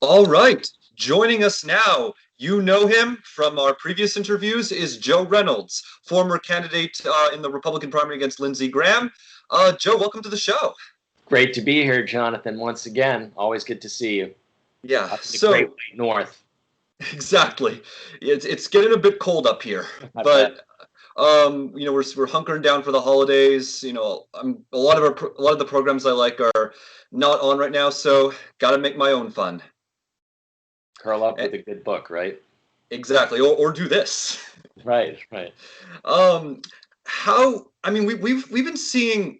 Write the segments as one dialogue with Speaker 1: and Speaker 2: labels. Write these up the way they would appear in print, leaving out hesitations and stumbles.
Speaker 1: All right. Joining us now, you know him from our previous interviews, is Joe Reynolds, former candidate in the Republican primary against Lindsey Graham. Joe, welcome to the show.
Speaker 2: Great to be here, Jonathan, once again. Always good to see you
Speaker 1: Yeah,
Speaker 2: up in the Great
Speaker 1: so
Speaker 2: White North.
Speaker 1: exactly. It's getting a bit cold up here,
Speaker 2: I bet.
Speaker 1: but we're hunkering down for the holidays. A lot of the programs I like are not on right now, so got to make my own fun.
Speaker 2: Curl up
Speaker 1: Eh,
Speaker 2: with a good book, right?
Speaker 1: Exactly, or do this.
Speaker 2: Right, right.
Speaker 1: Um, how? I mean, we've been seeing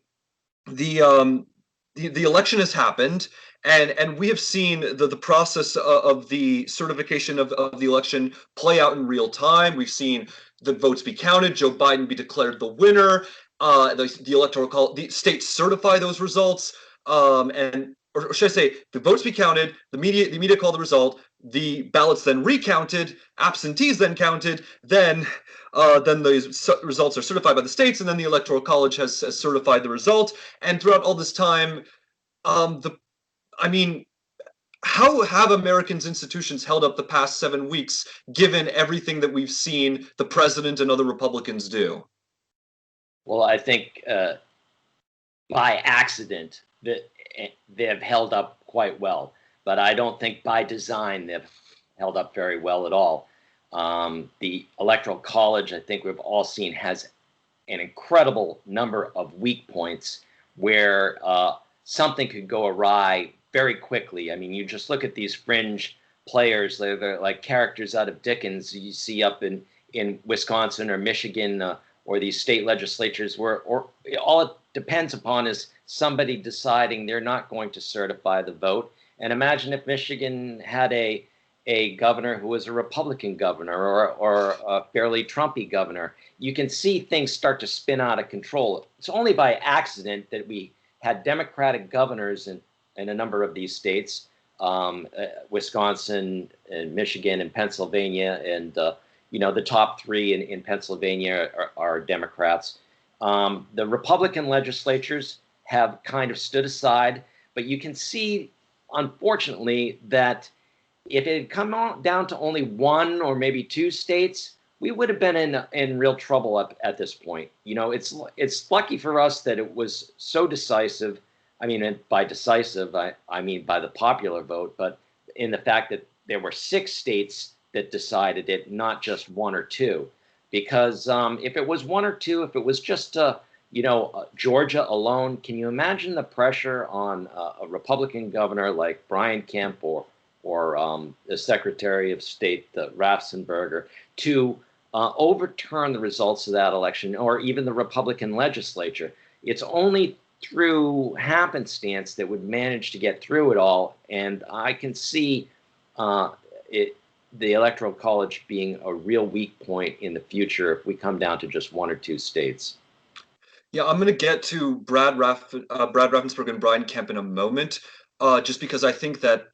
Speaker 1: the um the election has happened, and we have seen the process of the certification of the election play out in real time. We've seen the votes be counted, Joe Biden be declared the winner, the electoral call, the states certify those results, and or should I say, the votes be counted, the media call the result, the ballots then recounted, absentees then counted, then the results are certified by the states, and then the Electoral College has certified the result. And throughout all this time, the I mean, how have Americans' institutions held up the past 7 weeks, given everything that we've seen the president and other Republicans do?
Speaker 2: Well, I think by accident that they have held up quite well, but I don't think by design they've held up very well at all. The Electoral College, I think we've all seen, has an incredible number of weak points where something could go awry very quickly. I mean, you just look at these fringe players; they're like characters out of Dickens. You see up in Wisconsin or Michigan or these state legislatures, where or all it depends upon is somebody deciding they're not going to certify the vote. And imagine if Michigan had a governor who was a Republican governor or a fairly Trumpy governor. You can see things start to spin out of control. It's only by accident that we had Democratic governors in a number of these states, Wisconsin and Michigan and Pennsylvania, and the top three in Pennsylvania are Democrats. The Republican legislatures have kind of stood aside, but you can see, unfortunately, that if it had come on down to only one or maybe two states, we would have been in real trouble up at this point. It's lucky for us that it was so decisive. I mean, by decisive, I mean by the popular vote, but in the fact that there were six states that decided it, not just one or two. Because if it was one or two, if it was just Georgia alone, can you imagine the pressure on a Republican governor like Brian Kemp or the Secretary of State, Raffensperger, to overturn the results of that election, or even the Republican legislature? It's only through happenstance that would manage to get through it all, and I can see uh, it, the Electoral College being a real weak point in the future if we come down to just one or two states.
Speaker 1: Yeah, I'm going to get to Brad Raffensperger and Brian Kemp in a moment, just because I think that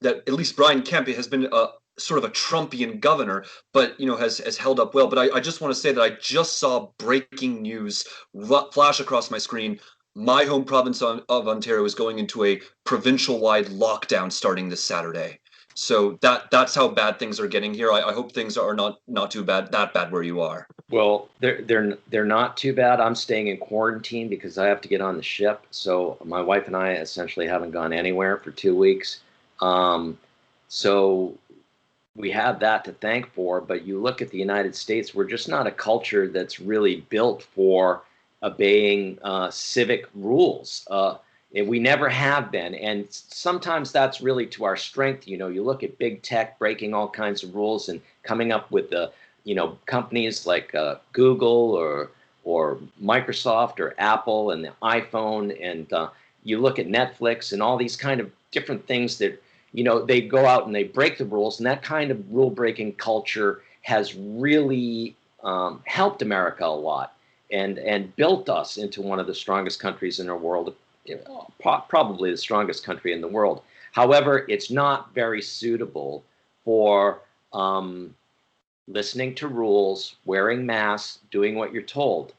Speaker 1: that at least Brian Kemp has been a sort of a Trumpian governor, but has held up well. But I just want to say that I just saw breaking news flash across my screen. My home province of Ontario is going into a provincial-wide lockdown starting this Saturday. So that's how bad things are getting here. I hope things are not too bad, that bad where you are.
Speaker 2: Well, they're not too bad. I'm staying in quarantine because I have to get on the ship. So my wife and I essentially haven't gone anywhere for 2 weeks. Um, so we have that to thank for. But you look at the United States, we're just not a culture that's really built for obeying civic rules. And we never have been. And sometimes that's really to our strength. You look at big tech breaking all kinds of rules and coming up with the companies like Google or Microsoft or Apple and the iPhone, and you look at Netflix and all these kind of different things that they go out and they break the rules, and that kind of rule breaking culture has really helped America a lot and built us into one of the strongest countries in the world, probably the strongest country in the world. However, it's not very suitable for listening to rules, wearing masks, doing what you're told.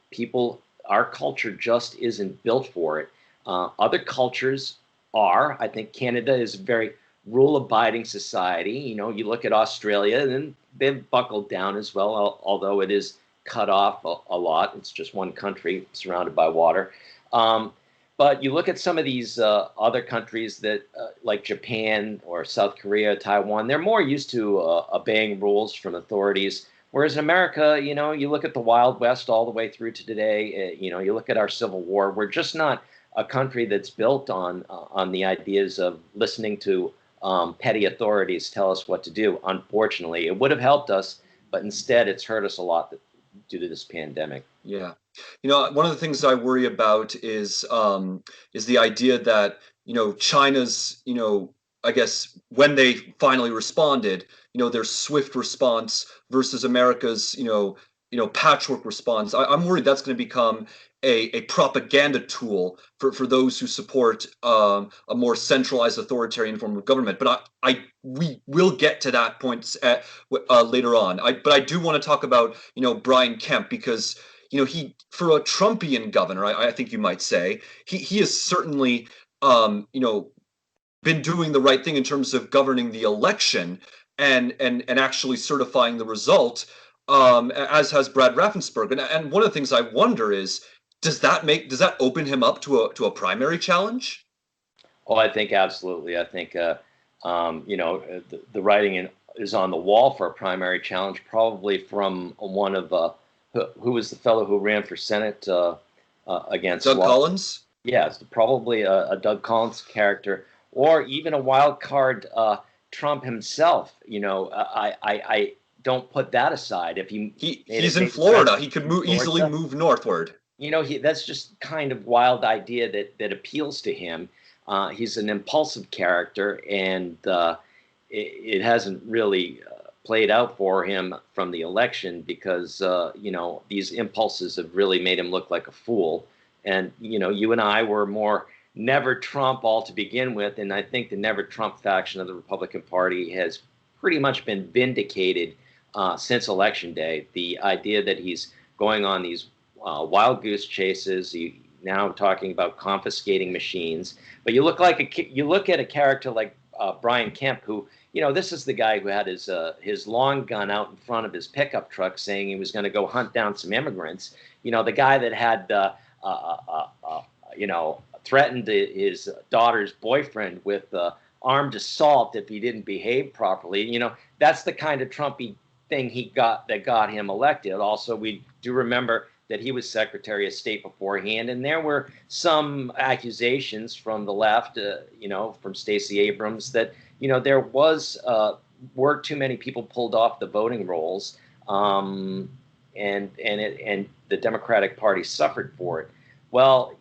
Speaker 2: Our culture just isn't built for it. Other cultures are. I think Canada is very rule-abiding society. You look at Australia, and they've buckled down as well, although it is cut off a lot. It's just one country surrounded by water. Um, but you look at some of these other countries that, like Japan or South Korea, Taiwan, they're more used to obeying rules from authorities. Whereas in America, you look at the Wild West all the way through to today. You look at our Civil War. We're just not a country that's built on the ideas of listening to petty authorities tell us what to do. Unfortunately, it would have helped us, but instead, it's hurt us a lot due to this pandemic.
Speaker 1: Yeah. One of the things I worry about is the idea that, China's, I guess when they finally responded, their swift response versus America's, patchwork response. I'm worried that's going to become a propaganda tool for those who support a more centralized authoritarian form of government. But we will get to that point later on. But I do want to talk about, Brian Kemp, because he, for a Trumpian governor, I think you might say, he has certainly, been doing the right thing in terms of governing the election and actually certifying the result, as has Brad Raffensperger. And one of the things I wonder is, does that open him up to a primary challenge?
Speaker 2: Oh, I think absolutely. I think the writing is on the wall for a primary challenge, probably from one of who was the fellow who ran for Senate against
Speaker 1: Doug Collins?
Speaker 2: Yeah, it's probably a Doug Collins character, or even a wild card Trump himself. I don't put that aside. If
Speaker 1: he's in Florida, he could easily move northward.
Speaker 2: That's just kind of wild idea that appeals to him. He's an impulsive character, and it hasn't really played out for him from the election because these impulses have really made him look like a fool. And you and I were more never Trump all to begin with, and I think the never Trump faction of the Republican Party has pretty much been vindicated since Election Day. The idea that he's going on these wild goose chases, now talking about confiscating machines, but you look at a character like Brian Kemp, who this is the guy who had his long gun out in front of his pickup truck, saying he was going to go hunt down some immigrants. The guy that had threatened his daughter's boyfriend with armed assault if he didn't behave properly. That's the kind of Trumpy thing that got him elected. Also, we do remember that he was Secretary of State beforehand, and there were some accusations from the left, from Stacey Abrams, that there were too many people pulled off the voting rolls, and the Democratic Party suffered for it. Well,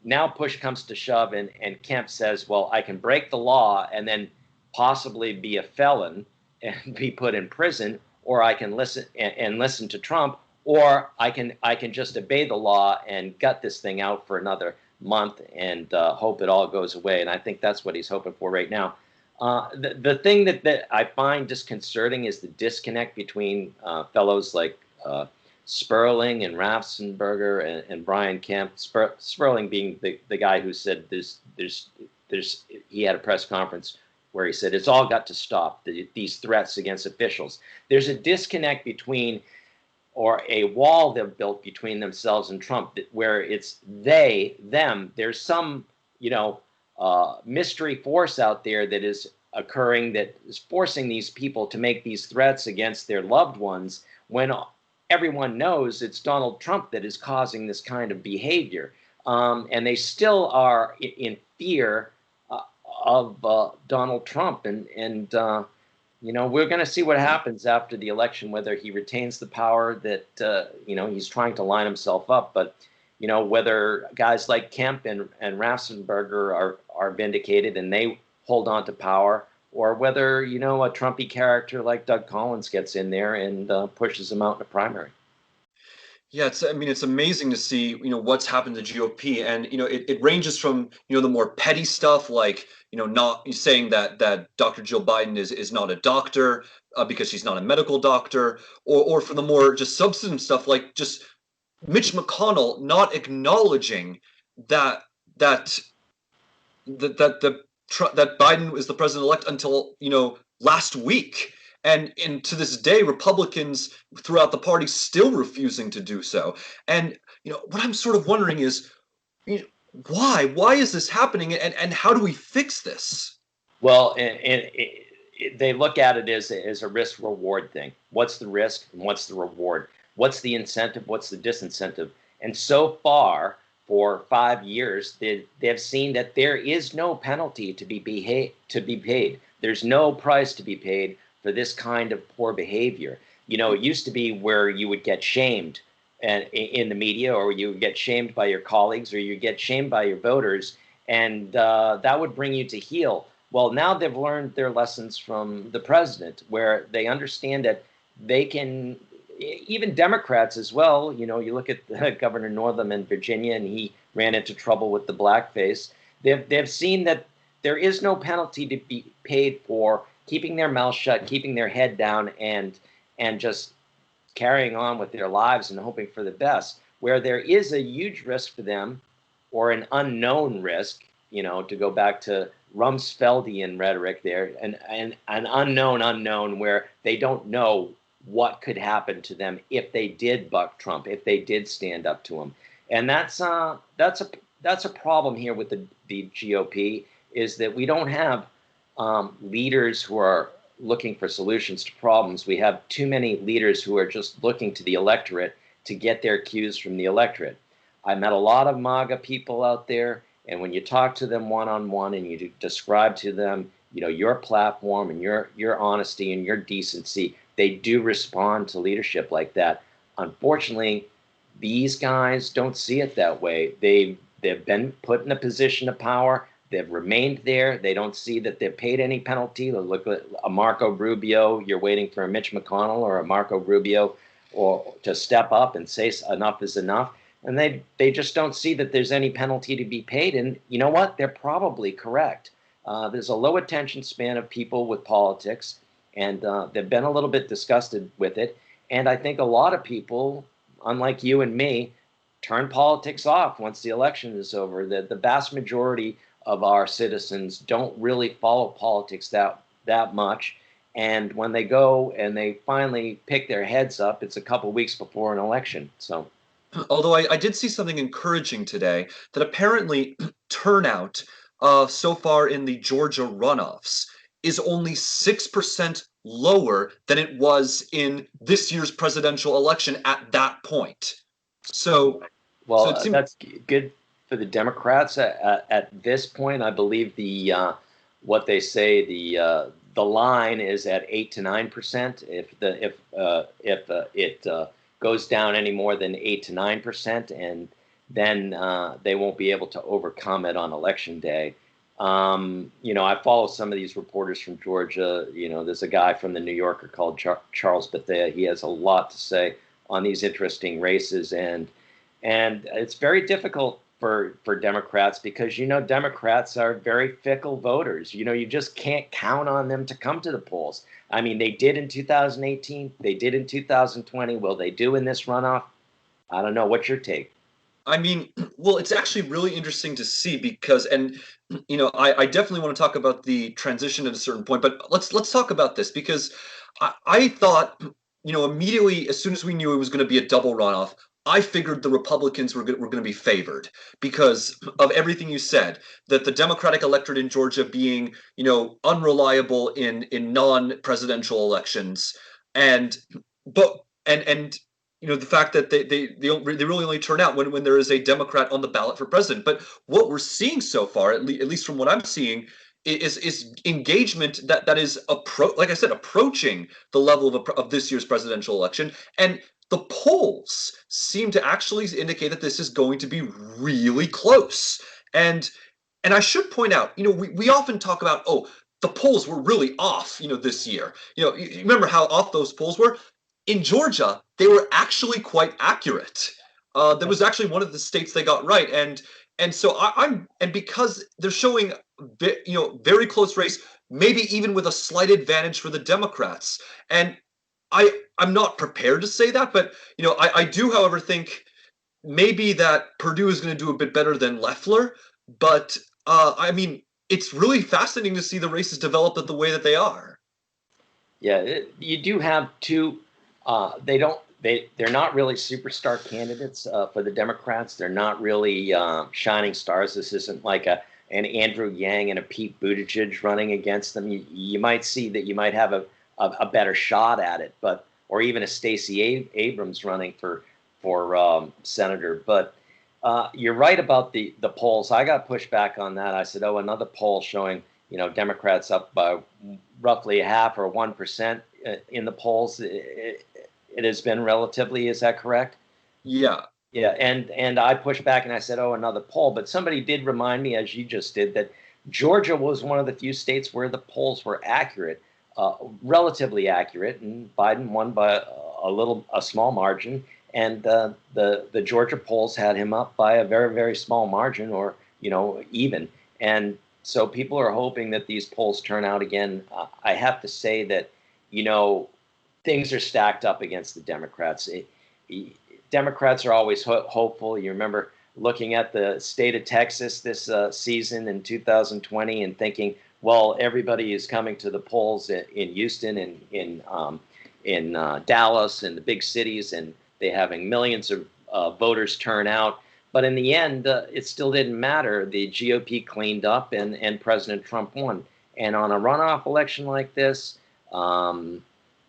Speaker 2: now push comes to shove, and Kemp says, well, I can break the law and then possibly be a felon and be put in prison, or I can listen to Trump, or I can just obey the law and gut this thing out for another month and hope it all goes away. And I think that's what he's hoping for right now. The thing that I find disconcerting is the disconnect between fellows like Sperling and Raffensperger and Brian Kemp. Sperling being the guy who said he had a press conference where he said it's all got to stop, these threats against officials. There's a disconnect between, or a wall they've built between themselves and Trump, where it's them. There's some mystery force out there that is occurring that is forcing these people to make these threats against their loved ones, when everyone knows it's Donald Trump that is causing this kind of behavior. And they still are in fear of Donald Trump. And we're going to see what happens after the election, whether he retains the power that, he's trying to line himself up. But, whether guys like Kemp and Raffensperger are vindicated and they hold on to power, or whether, a Trumpy character like Doug Collins gets in there and pushes him out in a primary.
Speaker 1: Yeah, it's amazing to see, what's happened to GOP. And, it ranges from, the more petty stuff, like, not saying that Dr. Jill Biden is not a doctor because she's not a medical doctor, or for the more just substantive stuff, like just Mitch McConnell not acknowledging that the that Biden is the president-elect until, last week. And to this day, Republicans throughout the party still refusing to do so. And what I'm sort of wondering is, you know, why is this happening, and how do we fix this?
Speaker 2: Well, they look at it as a risk reward thing. What's the risk and what's the reward? What's the incentive? What's the disincentive? And so far, for 5 years, they've seen that there is no penalty to be paid. There's no price to be paid for this kind of poor behavior. It used to be where you would get shamed and in the media, or you would get shamed by your colleagues, or you get shamed by your voters, and that would bring you to heel. Well, now they've learned their lessons from the president, where they understand that they can, even Democrats as well. You look at Governor Northam in Virginia, and he ran into trouble with the blackface. They've seen that there is no penalty to be paid for keeping their mouth shut, keeping their head down, and just carrying on with their lives and hoping for the best. Where there is a huge risk for them, or an unknown risk, to go back to Rumsfeldian rhetoric there, and an unknown where they don't know what could happen to them if they did buck Trump, if they did stand up to him. And that's a problem here with the GOP, is that we don't have leaders who are looking for solutions to problems. We have too many leaders who are just looking to the electorate to get their cues from the electorate. I met a lot of MAGA people out there, and when you talk to them one-on-one and you describe to them, your platform and your honesty and your decency, they do respond to leadership like that. Unfortunately, these guys don't see it that way. They've been put in a position of power. They've remained there. They don't see that they've paid any penalty. Look at a Marco Rubio. You're waiting for a Mitch McConnell or a Marco Rubio or to step up and say enough is enough. And they just don't see that there's any penalty to be paid. And you know what? They're probably correct. There's a low attention span of people with politics, and they've been a little bit disgusted with it. And I think a lot of people, unlike you and me, turn politics off once the election is over. The vast majority of our citizens don't really follow politics that much. And when they go and they finally pick their heads up, it's a couple weeks before an election. So.
Speaker 1: Although I did see something encouraging today, that apparently turnout so far in the Georgia runoffs is only 6% lower than it was in this year's presidential election at that point. So it
Speaker 2: Well,
Speaker 1: seemed.
Speaker 2: that's good for the Democrats at this point. I believe what they say the line is at 8 to 9%. If it goes down any more than 8 to 9%, and then they won't be able to overcome it on election day. I follow some of these reporters from Georgia. There's a guy from the New Yorker called Charles Bethea. He has a lot to say on these interesting races, and it's very difficult for Democrats, because Democrats are very fickle voters. You just can't count on them to come to the polls. I mean, they did in 2018, they did in 2020. Will they do in this runoff? I don't know. What's your take?
Speaker 1: I mean, well, it's actually really interesting to see because, and I definitely want to talk about the transition at a certain point, but let's talk about this because I thought, immediately as soon as we knew it was going to be a double runoff, I figured the Republicans were going to be favored because of everything you said, that the Democratic electorate in Georgia being, unreliable in non-presidential elections, and but and the fact that they really only turn out when there is a Democrat on the ballot for president. But what we're seeing so far, at least from what I'm seeing, is engagement that is like I said, approaching the level of this year's presidential election, and the polls seem to actually indicate that this is going to be really close. And I should point out, we often talk about, oh, the polls were really off, this year. You remember how off those polls were? In Georgia, they were actually quite accurate. That was actually one of the states they got right, and so and because they're showing very close race, maybe even with a slight advantage for the Democrats. And I'm not prepared to say that, but I do, however, think maybe that Purdue is going to do a bit better than Loeffler. But I mean, it's really fascinating to see the races develop the way that they are.
Speaker 2: Yeah, you do have two. They don't. They're not really superstar candidates for the Democrats. They're not really shining stars. This isn't like an Andrew Yang and a Pete Buttigieg running against them. You might see that you might have a better shot at it, but or even a Stacey Abrams running for senator. But you're right about the polls. I got pushed back on that. I said, oh, another poll showing Democrats up by roughly half or 1% in the polls. It has been relatively. Is that correct?
Speaker 1: Yeah.
Speaker 2: Yeah, and I pushed back and I said, oh, another poll. But somebody did remind me, as you just did, that Georgia was one of the few states where the polls were accurate, relatively accurate, and Biden won by a small margin, and the Georgia polls had him up by a very, very small margin, or even. And so people are hoping that these polls turn out again. I have to say that things are stacked up against the Democrats. Democrats are always hopeful. You remember looking at the state of Texas this season in 2020 and thinking, well, everybody is coming to the polls in Houston and in Dallas and the big cities, and they're having millions of voters turn out. But in the end, it still didn't matter. The GOP cleaned up, and President Trump won. And on a runoff election like this,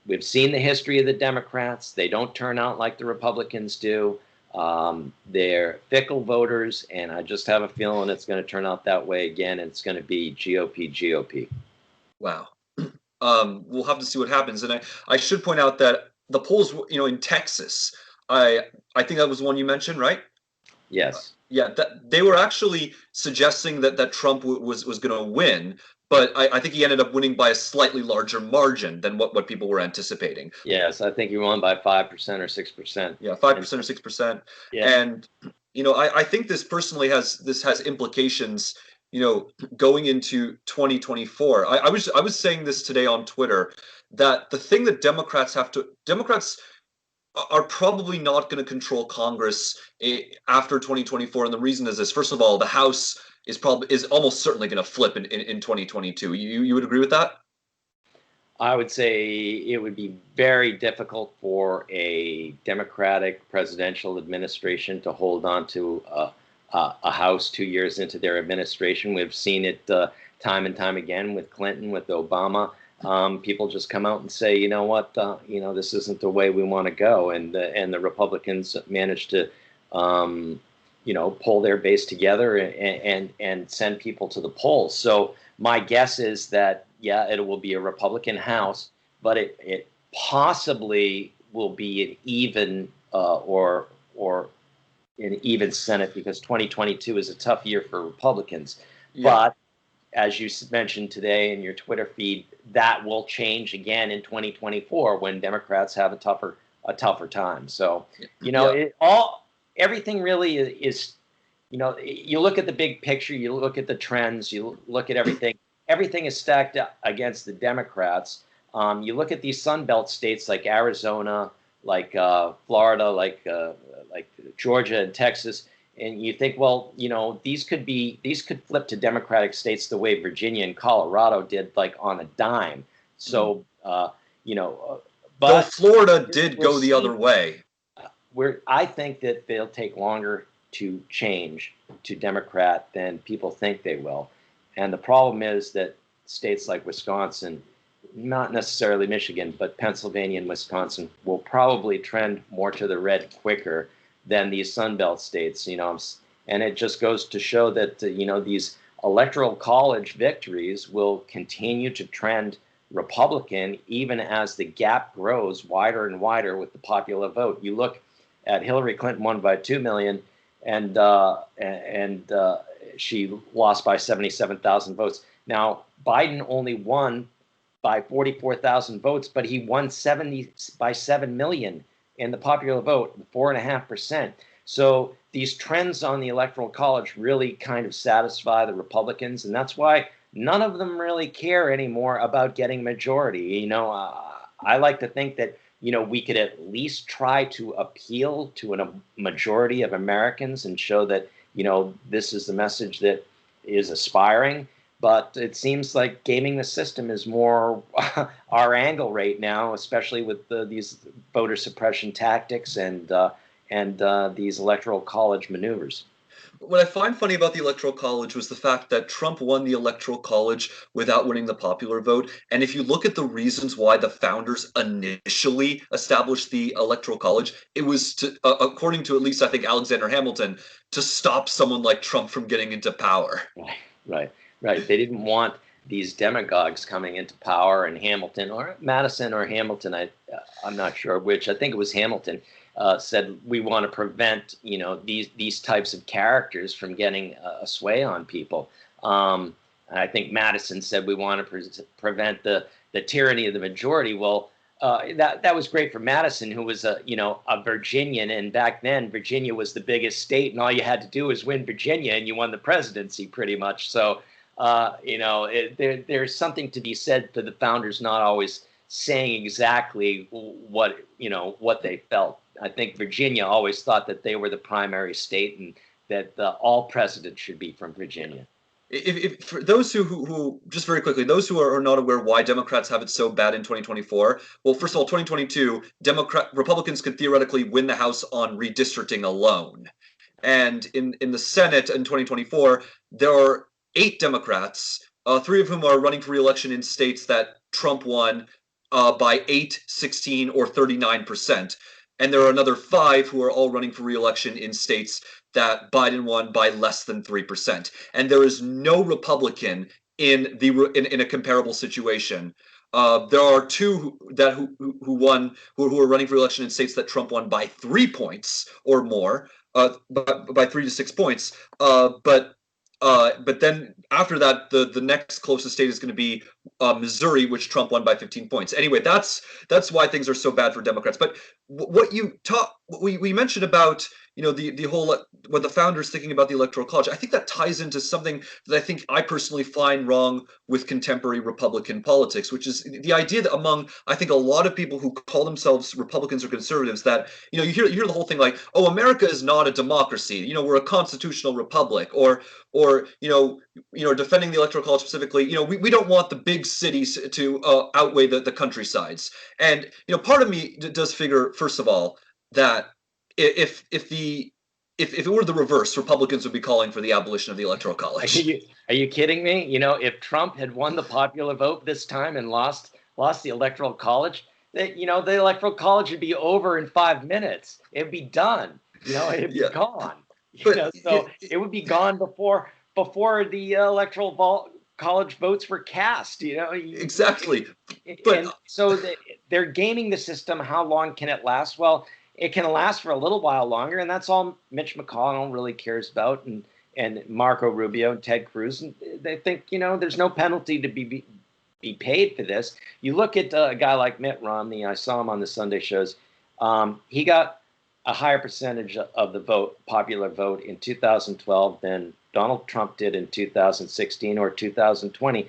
Speaker 2: we've seen the history of the Democrats. They don't turn out like the Republicans do. They're fickle voters, and I just have a feeling it's going to turn out that way again. And it's going to be GOP.
Speaker 1: Wow. We'll have to see what happens. And I should point out that the polls, in Texas, I think that was the one you mentioned, right?
Speaker 2: Yes.
Speaker 1: Yeah, that they were actually suggesting that Trump was going to win, but I think he ended up winning by a slightly larger margin than what people were anticipating.
Speaker 2: Yes, I think he won by 5% or 6%.
Speaker 1: Yeah, 5% or 6%.
Speaker 2: Yeah.
Speaker 1: And I think this personally has implications. Going into 2024. I was saying this today on Twitter that the thing that Democrats are probably not going to control Congress after 2024, and the reason is this: first of all, the House is almost certainly going to flip in 2022. You would agree with that?
Speaker 2: I would say it would be very difficult for a Democratic presidential administration to hold on to a House 2 years into their administration. We've seen it time and time again with Clinton, with Obama. People just come out and say, you know what, this isn't the way we want to go, and the Republicans managed to, pull their base together and send people to the polls. So my guess is that it will be a Republican House, but it possibly will be an even or an even Senate, because 2022 is a tough year for Republicans.
Speaker 1: Yeah.
Speaker 2: But as you mentioned today in your Twitter feed, that will change again in 2024 when Democrats have a tougher time. So, everything really is, you look at the big picture, you look at the trends, you look at everything. Everything is stacked up against the Democrats. You look at these Sun Belt states like Arizona, like Florida, like Georgia and Texas, and you think, well, these could flip to Democratic states the way Virginia and Colorado did, like on a dime. So,
Speaker 1: Though
Speaker 2: but
Speaker 1: Florida did go the other way.
Speaker 2: I think that they'll take longer to change to Democrat than people think they will. And the problem is that states like Wisconsin, not necessarily Michigan, but Pennsylvania and Wisconsin will probably trend more to the red quicker than these Sun Belt states, and it just goes to show that, these electoral college victories will continue to trend Republican, even as the gap grows wider and wider with the popular vote. You look at Hillary Clinton won by 2 million, and she lost by 77,000 votes. Now, Biden only won by 44,000 votes, but he won by 7 million in the popular vote, 4.5%. So these trends on the Electoral College really kind of satisfy the Republicans, and that's why none of them really care anymore about getting majority. I like to think that we could at least try to appeal to a majority of Americans and show that this is the message that is aspiring. But it seems like gaming the system is more our angle right now, especially with these voter suppression tactics and these electoral college maneuvers.
Speaker 1: What I find funny about the Electoral College was the fact that Trump won the Electoral College without winning the popular vote. And if you look at the reasons why the founders initially established the Electoral College, it was to, according to at least I think Alexander Hamilton, to stop someone like Trump from getting into power.
Speaker 2: Right, right, right. They didn't want these demagogues coming into power, and Hamilton or Madison or Hamilton, I'm not sure which. I think it was Hamilton. Said we want to prevent these types of characters from getting a sway on people. I think Madison said we want to prevent the tyranny of the majority. Well, that was great for Madison, who was a Virginian, and back then Virginia was the biggest state, and all you had to do was win Virginia, and you won the presidency pretty much. So there's something to be said for the founders not always saying exactly what they felt. I think Virginia always thought that they were the primary state, and that all presidents should be from Virginia.
Speaker 1: If for those who just very quickly, those who are not aware why Democrats have it so bad in 2024, well, first of all, 2022, Republicans could theoretically win the House on redistricting alone. And in the Senate in 2024, there are 8 Democrats, 3 of whom are running for re-election in states that Trump won by 8, 16, or 39%. And there are another 5 who are all running for re-election in states that Biden won by less than 3%. And there is no Republican in a comparable situation. There are 2 who won who are running for election in states that Trump won by 3 points or more, by 3 to 6 points. But then after that, the next closest state is going to be Missouri, which Trump won by 15 points. Anyway, that's why things are so bad for Democrats. But what you talk, we mentioned about the whole what the founders thinking about the Electoral College. I think that ties into something that I think I personally find wrong with contemporary Republican politics, which is the idea that among I think a lot of people who call themselves Republicans or conservatives that you hear the whole thing like, oh, America is not a democracy, we're a constitutional republic, or defending the Electoral College specifically, we don't want the big cities to outweigh the countrysides. And part of me does figure, first of all, that if it were the reverse, Republicans would be calling for the abolition of the Electoral
Speaker 2: Are
Speaker 1: College.
Speaker 2: you, are you kidding me? If Trump had won the popular vote this time and lost the electoral college, the electoral college would be over in 5 minutes. It'd be done. It'd be
Speaker 1: Yeah,
Speaker 2: gone.
Speaker 1: but
Speaker 2: So it would be gone before the college votes were cast.
Speaker 1: exactly. But
Speaker 2: And so they're gaming the system. How long can it last? Well, it can last for a little while longer, and that's all Mitch McConnell really cares about, and Marco Rubio and Ted Cruz. And they think there's no penalty to be paid for this. You look at a guy like Mitt Romney. I saw him on the Sunday shows. He got a higher percentage of the popular vote in 2012 than Donald Trump did in 2016 or 2020.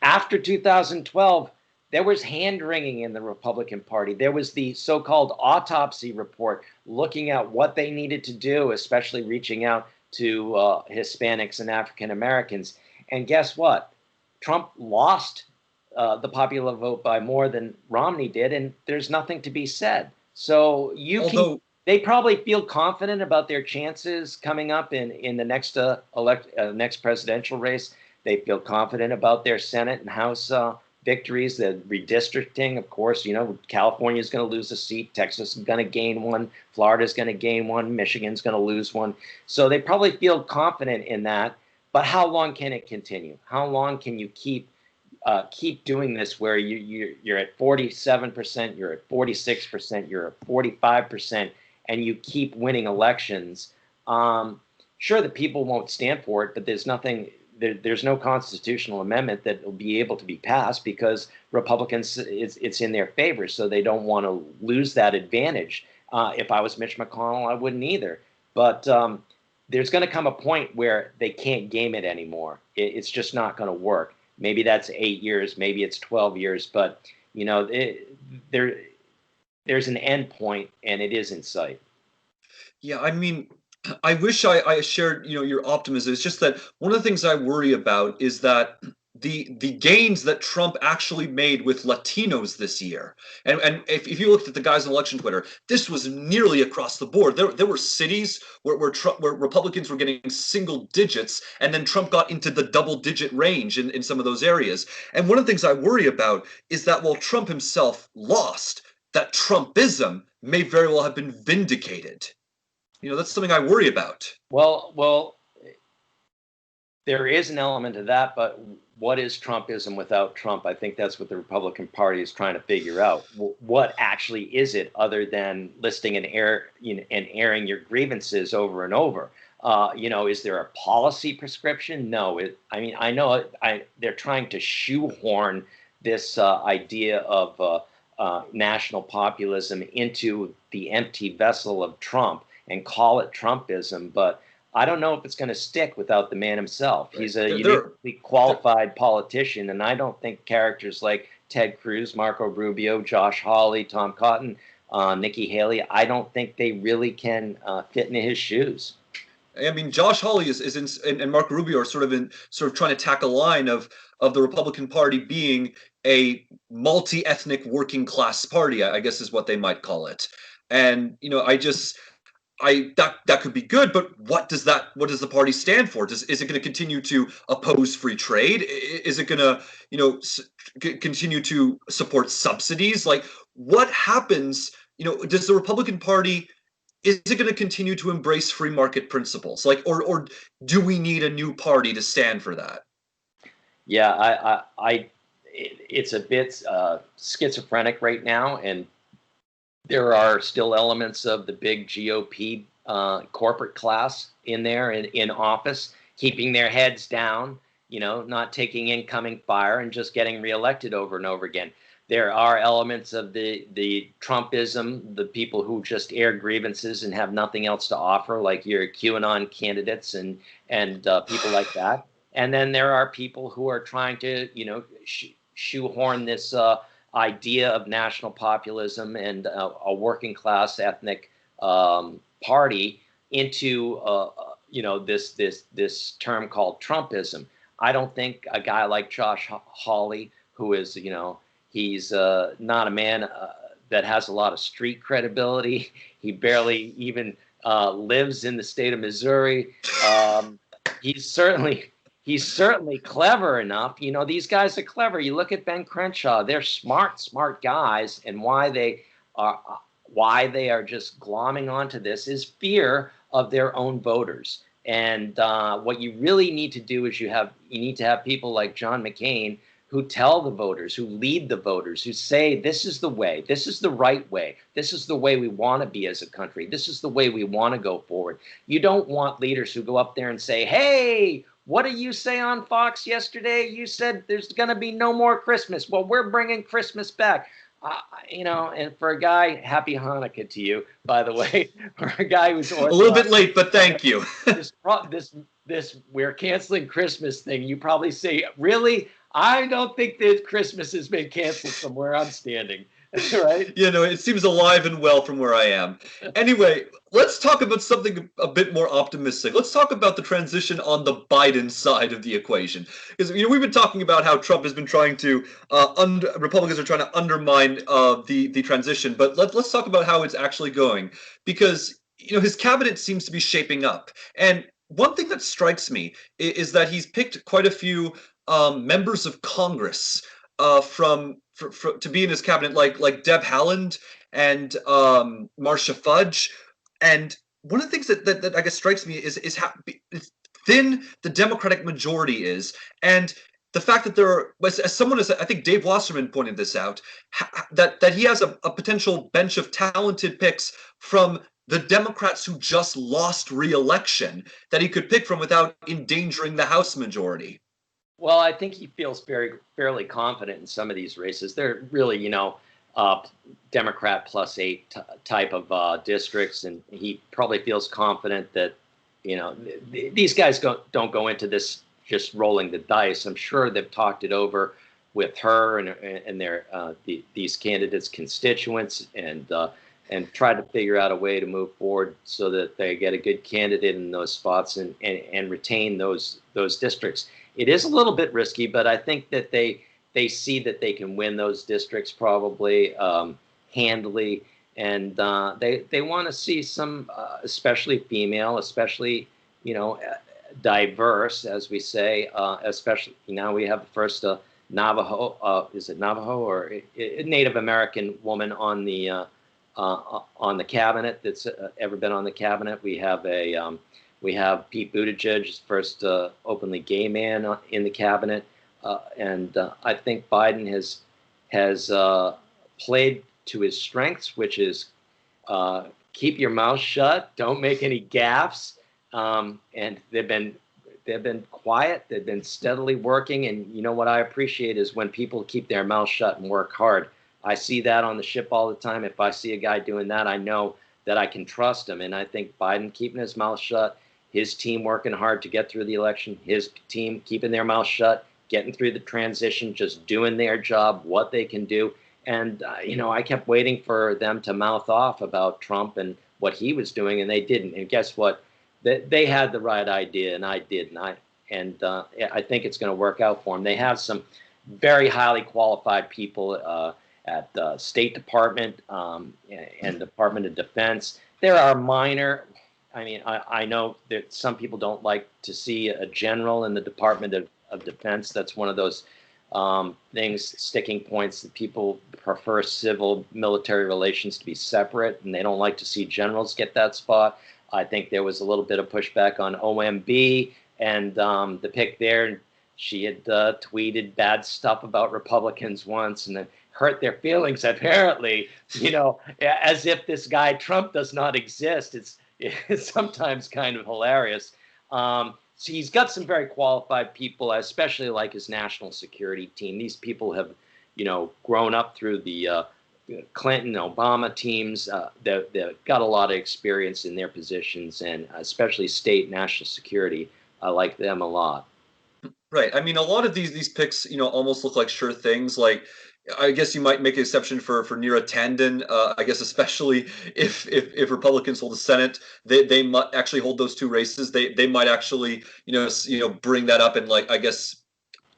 Speaker 2: After 2012, there was hand wringing in the Republican Party. There was the so-called autopsy report looking at what they needed to do, especially reaching out to Hispanics and African Americans. And guess what? Trump lost the popular vote by more than Romney did, and there's nothing to be said. So
Speaker 1: although
Speaker 2: they probably feel confident about their chances coming up in the next presidential race. They feel confident about their Senate and House victories. The redistricting, of course, California is going to lose a seat, Texas is going to gain one, Florida is going to gain one, Michigan's going to lose one. So they probably feel confident in that. But how long can it continue? How long can you keep doing this where you're at 47%, you're at 46%, you're at 45%, and you keep winning elections? Sure, the people won't stand for it, but there's nothing. There's no constitutional amendment that will be able to be passed because Republicans, it's in their favor, so they don't want to lose that advantage. If I was Mitch McConnell, I wouldn't either. But there's going to come a point where they can't game it anymore. It's just not going to work. Maybe that's 8 years, maybe it's 12 years, but there's an end point, and it is in sight.
Speaker 1: yeah, I mean, I wish I shared, your optimism. It's just that one of the things I worry about is that the gains that Trump actually made with Latinos this year, and if you looked at the guys on election Twitter, this was nearly across the board. There were cities where Republicans were getting single digits, and then Trump got into the double digit range in some of those areas. And one of the things I worry about is that while Trump himself lost, that Trumpism may very well have been vindicated. That's something I worry about.
Speaker 2: Well, there is an element of that, but what is Trumpism without Trump? I think that's what the Republican Party is trying to figure out. What actually is it other than listing and airing your grievances over and over? Is there a policy prescription? No. I mean, I know they're trying to shoehorn this idea of national populism into the empty vessel of Trump and call it Trumpism, but I don't know if it's going to stick without the man himself.
Speaker 1: Right.
Speaker 2: He's a uniquely qualified politician, and I don't think characters like Ted Cruz, Marco Rubio, Josh Hawley, Tom Cotton, Nikki Haley, I don't think they really can fit into his shoes.
Speaker 1: I mean, Josh Hawley is and Marco Rubio are sort of trying to tack a line of the Republican Party being a multi-ethnic working class party, I guess is what they might call it. And that could be good, but what does the party stand for? Is it going to continue to oppose free trade? Is it going to continue to support subsidies? Like, what happens? Does the Republican Party, is it going to continue to embrace free market principles? Like, or do we need a new party to stand for that?
Speaker 2: Yeah, it's a bit schizophrenic right now, and there are still elements of the big GOP corporate class in there in office, keeping their heads down, not taking incoming fire and just getting reelected over and over again. There are elements of the Trumpism, the people who just air grievances and have nothing else to offer, like your QAnon candidates and people like that. And then there are people who are trying to, shoehorn this idea of national populism and a working class ethnic party into this term called Trumpism. I don't think a guy like Josh Hawley, who is he's not a man that has a lot of street credibility. He barely even lives in the state of Missouri. He's certainly clever enough. These guys are clever. You look at Ben Crenshaw; they're smart guys, and why they are just glomming onto this is fear of their own voters. And what you really need to do is you need to have people like John McCain who tell the voters, who lead the voters, who say, this is the way, this is the right way, this is the way we want to be as a country, this is the way we want to go forward. You don't want leaders who go up there and say, hey, what did you say on Fox yesterday? You said there's going to be no more Christmas. Well, we're bringing Christmas back. And for a guy, happy Hanukkah to you, by the way, for a guy who's
Speaker 1: a little bit late, but thank you.
Speaker 2: this we're canceling Christmas thing. You probably say, really? I don't think that Christmas has been canceled from where I'm standing. Right?
Speaker 1: It seems alive and well from where I am. Anyway, let's talk about something a bit more optimistic. Let's talk about the transition on the Biden side of the equation. Because, we've been talking about how Trump has been trying to, Republicans are trying to undermine the transition. But let's talk about how it's actually going. Because, his cabinet seems to be shaping up. And one thing that strikes me is that he's picked quite a few members of Congress to be in his cabinet, like Deb Haaland and Marcia Fudge. And one of the things that I guess strikes me is how thin the Democratic majority is, and the fact that there are, as someone as I think Dave Wasserman pointed this out, that he has a potential bench of talented picks from the Democrats who just lost re-election that he could pick from without endangering the House majority.
Speaker 2: Well, I think he feels fairly confident in some of these races. They're really, Democrat plus 8 type of districts, and he probably feels confident that, these guys don't go into this just rolling the dice. I'm sure they've talked it over with her and their these candidates' constituents, and and try to figure out a way to move forward so that they get a good candidate in those spots and retain those districts. It is a little bit risky, but I think that they see that they can win those districts probably handily, and they want to see some, especially female, especially diverse, as we say, especially now we have the first Navajo, is it Navajo or a Native American woman on the cabinet that's ever been on the cabinet. We have Pete Buttigieg, first openly gay man in the cabinet, and I think Biden has played to his strengths, which is keep your mouth shut, don't make any gaffes, and they've been quiet, they've been steadily working, and you know what I appreciate is when people keep their mouth shut and work hard. I see that on the ship all the time. If I see a guy doing that, I know that I can trust him. And I think Biden keeping his mouth shut, his team working hard to get through the election, his team keeping their mouth shut, getting through the transition, just doing their job, what they can do. And, I kept waiting for them to mouth off about Trump and what he was doing, and they didn't. And guess what? They had the right idea, and I didn't. I think it's going to work out for them. They have some very highly qualified people at the State Department and Department of Defense. There are minor, I know that some people don't like to see a general in the Department of Defense. That's one of those things, sticking points, that people prefer civil military relations to be separate, and they don't like to see generals get that spot. I think there was a little bit of pushback on OMB and the pick there. She had tweeted bad stuff about Republicans once, and then hurt their feelings, apparently, as if this guy Trump does not exist. It's sometimes kind of hilarious. So he's got some very qualified people, especially like his national security team. These people have, grown up through the Clinton, Obama teams. They've got a lot of experience in their positions, and especially state national security. I like them a lot.
Speaker 1: Right. I mean, a lot of these picks, almost look like sure things. Like, I guess you might make an exception for Neera Tanden. I guess especially if Republicans hold the Senate, they might actually hold those two races. They might actually bring that up, and like, I guess,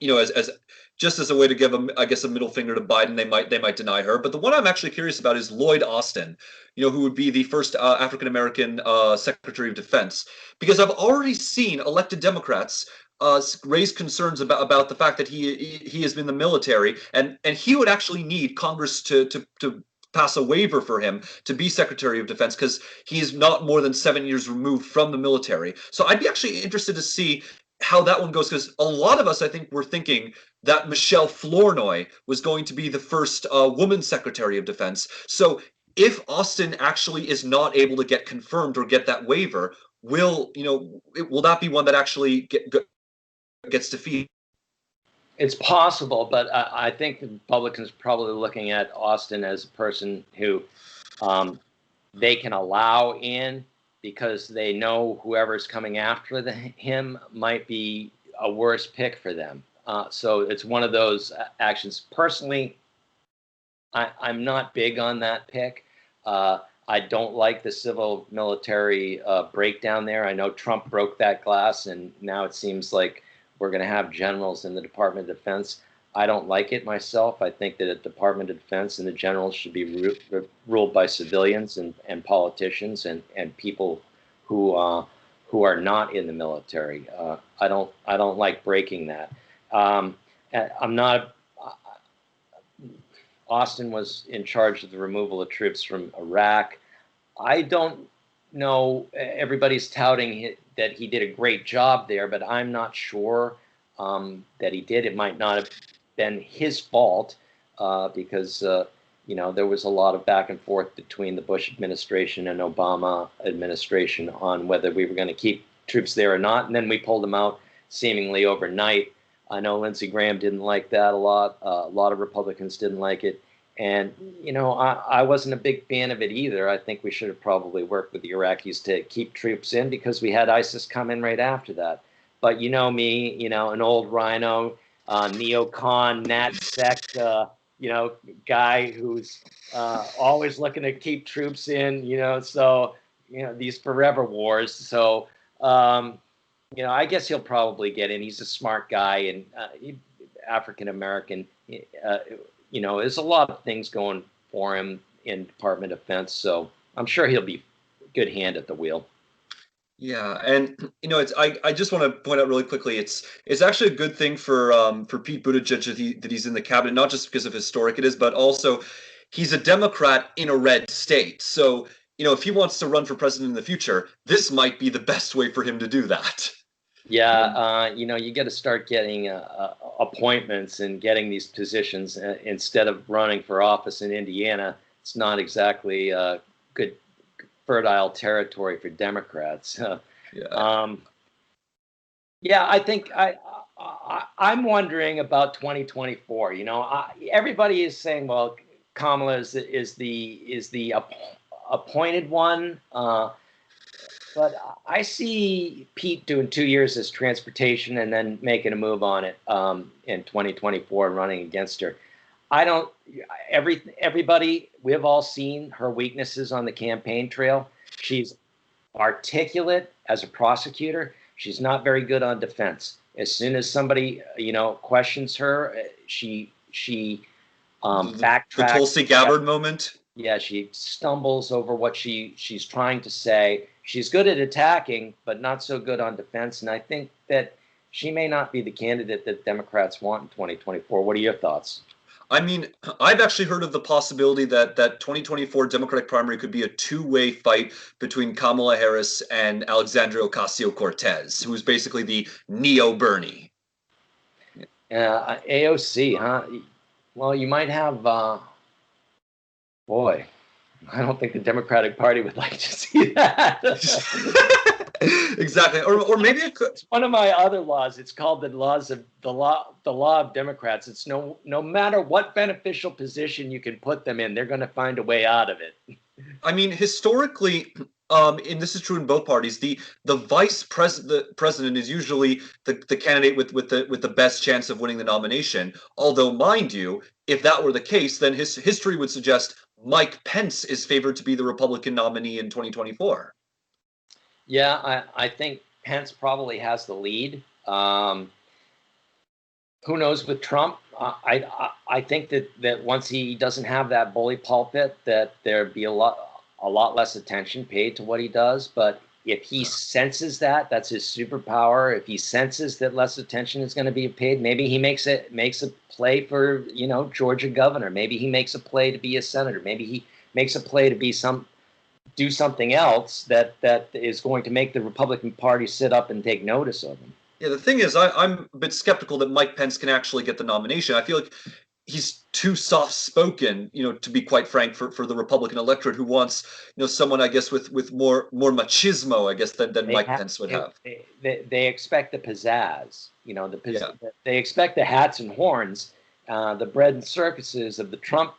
Speaker 1: as just as a way to give them, I guess, a middle finger to Biden. They might deny her. But the one I'm actually curious about is Lloyd Austin, who would be the first African American Secretary of Defense, because I've already seen elected Democrats raise concerns about the fact that he has been in the military, and he would actually need Congress to pass a waiver for him to be Secretary of Defense, because he's not more than 7 years removed from the military. So I'd be actually interested to see how that one goes, because a lot of us, I think, were thinking that Michelle Flournoy was going to be the first woman Secretary of Defense. So if Austin actually is not able to get confirmed or get that waiver, will that be one that actually gets defeated?
Speaker 2: It's possible, but I think the Republicans are probably looking at Austin as a person who they can allow in, because they know whoever's coming after him might be a worse pick for them. So it's one of those actions. Personally, I'm not big on that pick. I don't like the civil military breakdown there. I know Trump broke that glass, and now it seems like we're going to have generals in the Department of Defense. I don't like it myself. I think that the Department of Defense and the generals should be ruled by civilians and politicians and people who are not in the military. I don't like breaking that. I'm not. Austin was in charge of the removal of troops from Iraq. I don't know. Everybody's touting that he did a great job there, but I'm not sure that he did. It might not have been his fault because there was a lot of back and forth between the Bush administration and Obama administration on whether we were going to keep troops there or not, and then we pulled them out seemingly overnight. I know Lindsey Graham didn't like that a lot. A lot of Republicans didn't like it. And, I wasn't a big fan of it either. I think we should have probably worked with the Iraqis to keep troops in, because we had ISIS come in right after that. But me, an old rhino, neocon, NatSec, guy who's always looking to keep troops in, so, these forever wars. So, I guess he'll probably get in. He's a smart guy and African American. There's a lot of things going for him in Department of Defense. So I'm sure he'll be good hand at the wheel.
Speaker 1: Yeah, and it's I just want to point out really quickly, it's actually a good thing for Pete Buttigieg that he's in the cabinet, not just because of historic it is, but also he's a Democrat in a red state. So, if he wants to run for president in the future, this might be the best way for him to do that.
Speaker 2: Yeah, you got to start getting appointments and getting these positions instead of running for office in Indiana. It's not exactly good, fertile territory for Democrats.
Speaker 1: Yeah.
Speaker 2: Yeah, I think I'm wondering about 2024. Everybody is saying, well, Kamala is the appointed one. But I see Pete doing 2 years as transportation and then making a move on it in 2024 and running against her. I don't. Everybody, we've all seen her weaknesses on the campaign trail. She's articulate as a prosecutor. She's not very good on defense. As soon as somebody questions her, she backtracks.
Speaker 1: The Tulsi Gabbard moment.
Speaker 2: Yeah, she stumbles over what she's trying to say. She's good at attacking, but not so good on defense. And I think that she may not be the candidate that Democrats want in 2024. What are your thoughts?
Speaker 1: I mean, I've actually heard of the possibility that 2024 Democratic primary could be a two-way fight between Kamala Harris and Alexandria Ocasio-Cortez, who's basically the neo-Bernie.
Speaker 2: AOC, huh? Well, you might have, boy, I don't think the Democratic Party would like to see that.
Speaker 1: Exactly, or maybe it could.
Speaker 2: It's one of my other laws. It's called the law of Democrats. It's no matter what beneficial position you can put them in, they're going to find a way out of it.
Speaker 1: I mean, historically, and this is true in both parties, the vice president is usually the candidate with the best chance of winning the nomination. Although, mind you, if that were the case, then his history would suggest Mike Pence is favored to be the Republican nominee in 2024.
Speaker 2: Yeah, I think Pence probably has the lead. Who knows with Trump? I think that once he doesn't have that bully pulpit, that there'd be a lot less attention paid to what he does. But if he senses that's his superpower. If he senses that less attention is going to be paid, maybe he makes a play for Georgia governor. Maybe he makes a play to be a senator. Maybe he makes a play to be do something else that is going to make the Republican Party sit up and take notice of him.
Speaker 1: Yeah, the thing is, I'm a bit skeptical that Mike Pence can actually get the nomination. I feel like he's too soft-spoken, to be quite frank, for the Republican electorate who wants, someone, I guess, with more machismo, I guess, than Mike Pence would have.
Speaker 2: They expect the pizzazz, They expect the hats and horns, the bread and circuses of the Trump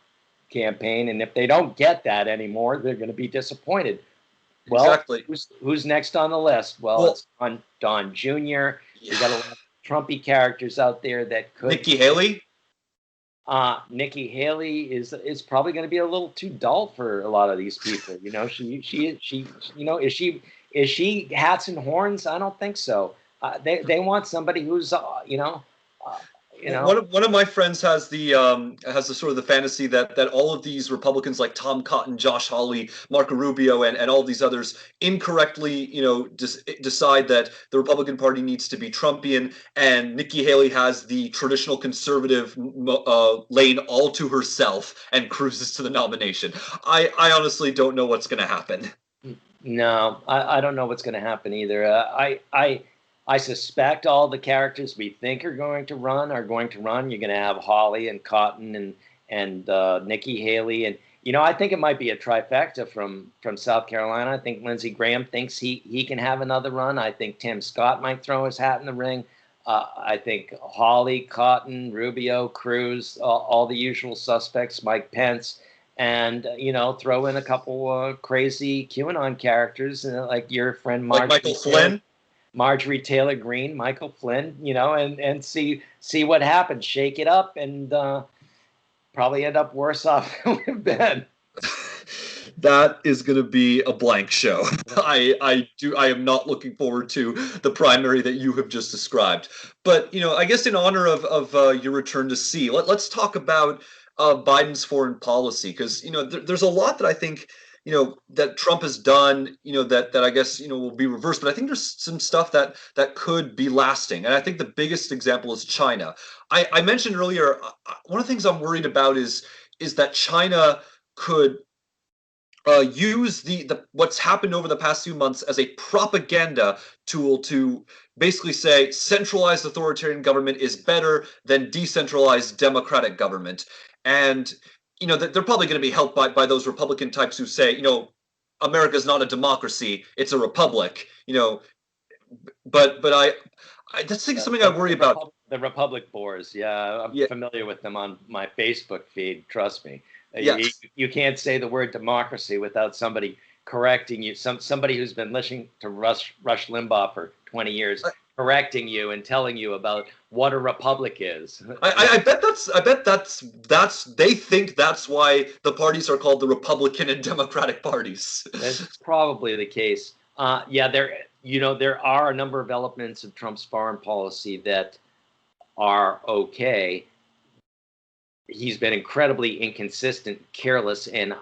Speaker 2: campaign, and if they don't get that anymore, they're going to be disappointed. Well,
Speaker 1: exactly.
Speaker 2: Who's next on the list? Well, it's Don Jr. Yeah. You got a lot of Trumpy characters out there that could.
Speaker 1: Nikki Haley.
Speaker 2: Nikki Haley is probably going to be a little too dull for a lot of these people. Is she hats and horns? I don't think so. They want somebody who's
Speaker 1: One of my friends has the sort of the fantasy that all of these Republicans like Tom Cotton, Josh Hawley, Marco Rubio, and all these others incorrectly decide that the Republican Party needs to be Trumpian, and Nikki Haley has the traditional conservative lane all to herself and cruises to the nomination. I honestly don't know what's going to happen.
Speaker 2: No, I don't know what's going to happen either. I suspect all the characters we think are going to run are going to run. You're going to have Hawley and Cotton and Nikki Haley, and I think it might be a trifecta from South Carolina. I think Lindsey Graham thinks he can have another run. I think Tim Scott might throw his hat in the ring. I think Hawley, Cotton, Rubio, Cruz, all the usual suspects. Mike Pence, and throw in a couple crazy QAnon characters like your friend
Speaker 1: like Michael Flynn.
Speaker 2: Marjorie Taylor Greene, Michael Flynn, and see what happens. Shake it up, and probably end up worse off than we've been.
Speaker 1: That is going to be a blank show. I am not looking forward to the primary that you have just described. But I guess in honor of your return to sea, let's talk about Biden's foreign policy, because there's a lot that I think that Trump has done, that I guess will be reversed. But I think there's some stuff that could be lasting, and I think the biggest example is China. I mentioned earlier, one of the things I'm worried about is that China could use the what's happened over the past few months as a propaganda tool to basically say centralized authoritarian government is better than decentralized democratic government. And they're probably going to be helped by those Republican types who say, America's not a democracy, it's a republic. But that's something I worry about.
Speaker 2: The Republic Boars. Yeah, I'm
Speaker 1: Yeah.
Speaker 2: familiar with them on my Facebook feed. Trust me.
Speaker 1: Yes.
Speaker 2: You can't say the word democracy without somebody correcting you. Somebody who's been listening to Rush Limbaugh for 20 years correcting you and telling you about what a republic is.
Speaker 1: I bet that's they think that's why the parties are called the Republican and Democratic parties.
Speaker 2: That's probably the case. Yeah, there are a number of elements of Trump's foreign policy that are okay. He's been incredibly inconsistent, careless, and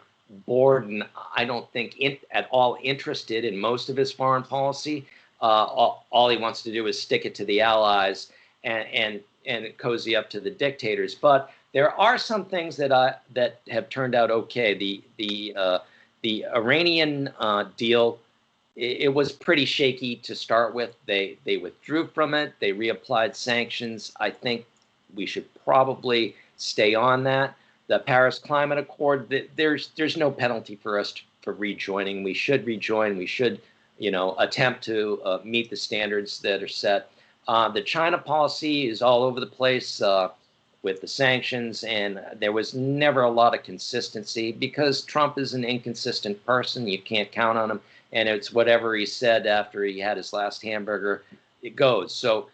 Speaker 2: bored, and I don't think at all interested in most of his foreign policy. All he wants to do is stick it to the allies and cozy up to the dictators. But there are some things that have turned out okay. The Iranian deal, it was pretty shaky to start with. They withdrew from it. They reapplied sanctions. I think we should probably stay on that. The Paris Climate Accord, there's no penalty for us for rejoining. We should rejoin. We should attempt to meet the standards that are set. The China policy is all over the place with the sanctions, and there was never a lot of consistency because Trump is an inconsistent person. You can't count on him, and it's whatever he said after he had his last hamburger, it goes. So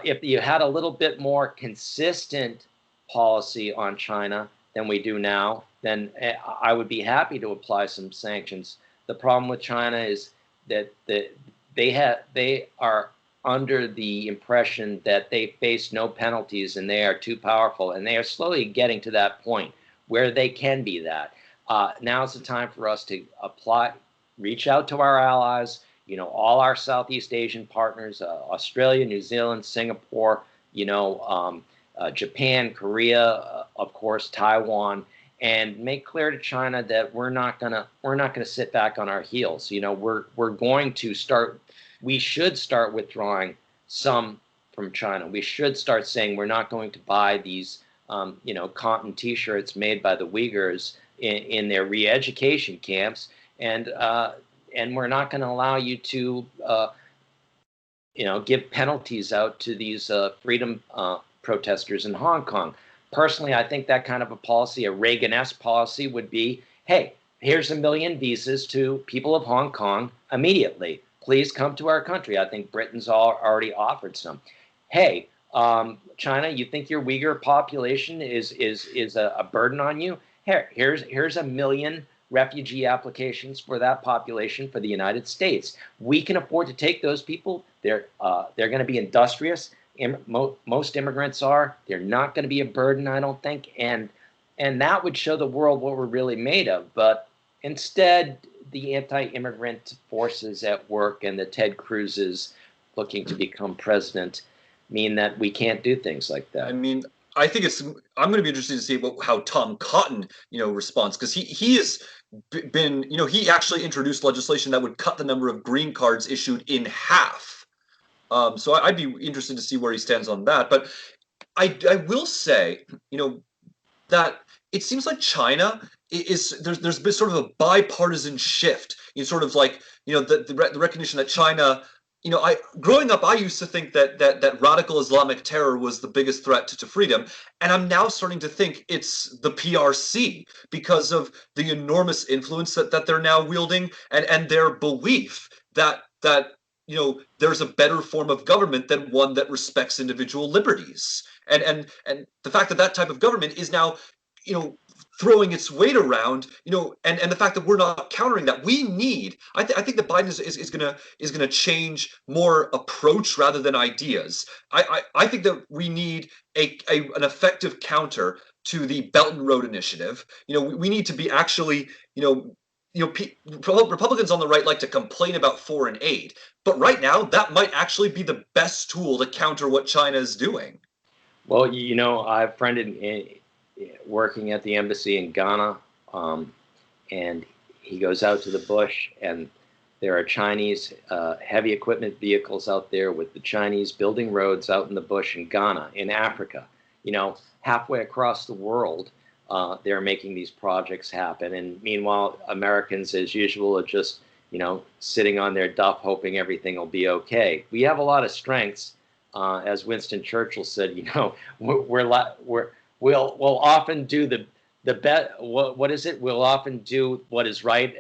Speaker 2: if you had a little bit more consistent policy on China than we do now, then I would be happy to apply some sanctions. The problem with China is that they are under the impression that they face no penalties and they are too powerful, and they are slowly getting to that point where they can be that. Now's the time for us to reach out to our allies, all our Southeast Asian partners, Australia, New Zealand, Singapore, Japan, Korea, of course, Taiwan, and make clear to China that we're not gonna sit back on our heels. We're going to start. We should start withdrawing some from China. We should start saying we're not going to buy these, cotton T-shirts made by the Uyghurs in their re-education camps, and we're not going to allow you to, give penalties out to these freedom protesters in Hong Kong. Personally, I think that kind of a policy, a Reagan-esque policy, would be, hey, here's 1 million visas to people of Hong Kong immediately. Please come to our country. I think Britain's already offered some. Hey, China, you think your Uyghur population is a burden on you? Here's 1 million refugee applications for that population for the United States. We can afford to take those people. They're going to be industrious. Most immigrants are. They're not going to be a burden, I don't think, and that would show the world what we're really made of. But instead, the anti-immigrant forces at work and the Ted Cruz's looking to become president mean that we can't do things like that.
Speaker 1: I mean, I think I'm going to be interested to see how Tom Cotton, responds, because he has been, he actually introduced legislation that would cut the number of green cards issued in half. So I'd be interested to see where he stands on that. But I will say, that it seems like China there's been sort of a bipartisan shift. It's sort of like the recognition that China. Growing up, I used to think that radical Islamic terror was the biggest threat to freedom, and I'm now starting to think it's the PRC because of the enormous influence that they're now wielding, and their belief that there's a better form of government than one that respects individual liberties, and the fact that type of government is now throwing its weight around, and the fact that we're not countering that. We need. I think that Biden is gonna change more approach rather than ideas. I think that we need an effective counter to the Belt and Road Initiative. We need to be actually, Republicans on the right like to complain about foreign aid, but right now that might actually be the best tool to counter what China is doing.
Speaker 2: Well, I have a friend working at the embassy in Ghana, and he goes out to the bush, and there are Chinese heavy equipment vehicles out there with the Chinese building roads out in the bush in Ghana, in Africa. Halfway across the world, they're making these projects happen. And meanwhile, Americans, as usual, are just, sitting on their duff, hoping everything will be okay. We have a lot of strengths. As Winston Churchill said, we'll often do the bet. What is it? We'll often do what is right,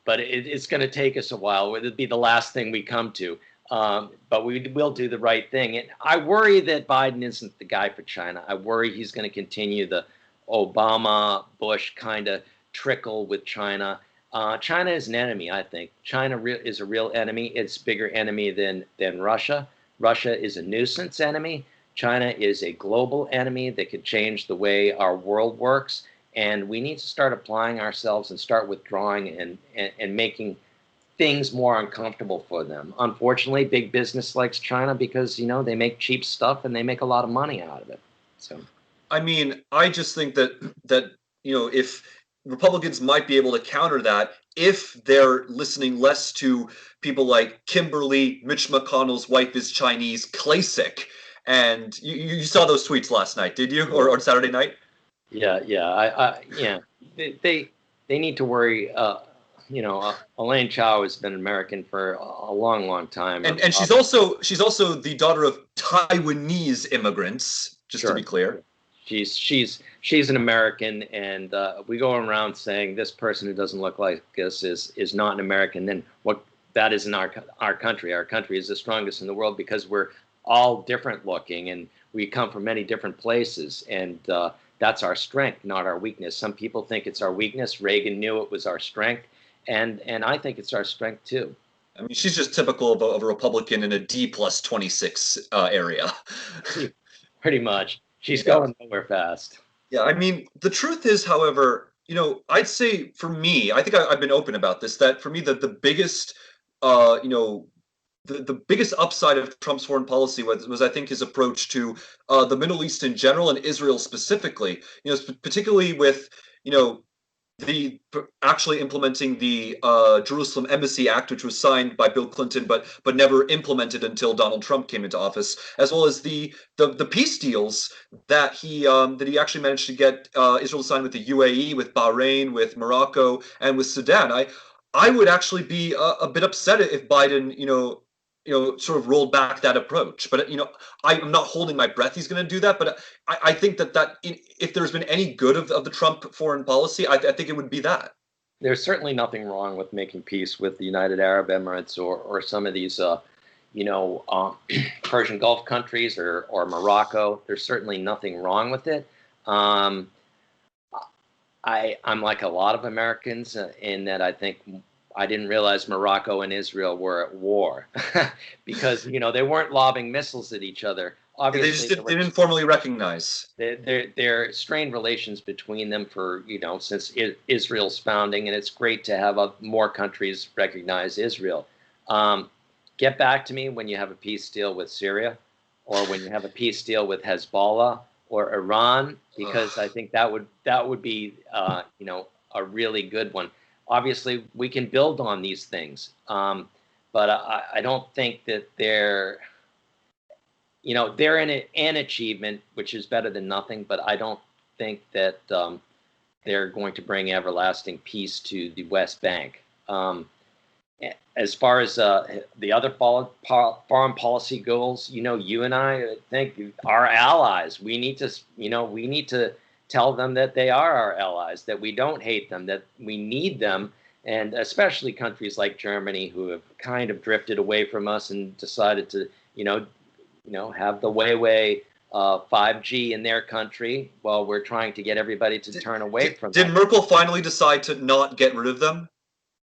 Speaker 2: but it's going to take us a while. It'll be the last thing we come to. But we will do the right thing. And I worry that Biden isn't the guy for China. I worry he's going to continue the Obama, Bush kind of trickle with China. China is an enemy, I think. China is a real enemy. It's a bigger enemy than Russia. Russia is a nuisance enemy. China is a global enemy that could change the way our world works. And we need to start applying ourselves and start withdrawing and making things more uncomfortable for them. Unfortunately, big business likes China because, they make cheap stuff and they make a lot of money out of it. So,
Speaker 1: I mean, I just think that if Republicans might be able to counter that if they're listening less to people like Kimberly, Mitch McConnell's wife is Chinese, Klasik. And you saw those tweets last night, did you? Or Saturday night?
Speaker 2: Yeah. They need to worry. Elaine Chao has been American for a long, long time.
Speaker 1: And she's also the daughter of Taiwanese immigrants, just to be clear.
Speaker 2: She's an American, and we go around saying this person who doesn't look like us is not an American. Then what? That isn't our country. Our country is the strongest in the world because we're all different looking, and we come from many different places, and that's our strength, not our weakness. Some people think it's our weakness. Reagan knew it was our strength, and I think it's our strength too.
Speaker 1: I mean, she's just typical of a Republican in a D+26 area.
Speaker 2: Pretty much. She's going nowhere fast.
Speaker 1: Yeah, I mean, the truth is, however, I'd say for me, I think I've been open about this, that for me, the biggest, the biggest upside of Trump's foreign policy was I think, his approach to the Middle East in general and Israel specifically, particularly with, the actually implementing the Jerusalem Embassy Act, which was signed by Bill Clinton, but never implemented until Donald Trump came into office, as well as the peace deals that he actually managed to get Israel to sign with the UAE, with Bahrain, with Morocco, and with Sudan. I would actually be a bit upset if Biden, sort of rolled back that approach. But I'm not holding my breath he's going to do that. But I think that if there's been any good of the Trump foreign policy, I think it would be that.
Speaker 2: There's certainly nothing wrong with making peace with the United Arab Emirates or some of these, Persian Gulf countries or Morocco. There's certainly nothing wrong with it. I'm like a lot of Americans in that I think I didn't realize Morocco and Israel were at war because, they weren't lobbing missiles at each other. Obviously,
Speaker 1: they didn't formally recognize.
Speaker 2: There are strained relations between them for, since Israel's founding, and it's great to have more countries recognize Israel. Get back to me when you have a peace deal with Syria or when you have a peace deal with Hezbollah or Iran, because I think that would be, a really good one. Obviously, we can build on these things, but I don't think that they're an achievement, which is better than nothing, but I don't think that they're going to bring everlasting peace to the West Bank. As far as the other foreign policy goals, you and I think our allies. We need to tell them that they are our allies, that we don't hate them, that we need them, and especially countries like Germany who have kind of drifted away from us and decided to, have the Weiwei 5G in their country while we're trying to get everybody to
Speaker 1: Did,
Speaker 2: turn away from
Speaker 1: did
Speaker 2: that.
Speaker 1: Merkel finally decide to not get rid of them?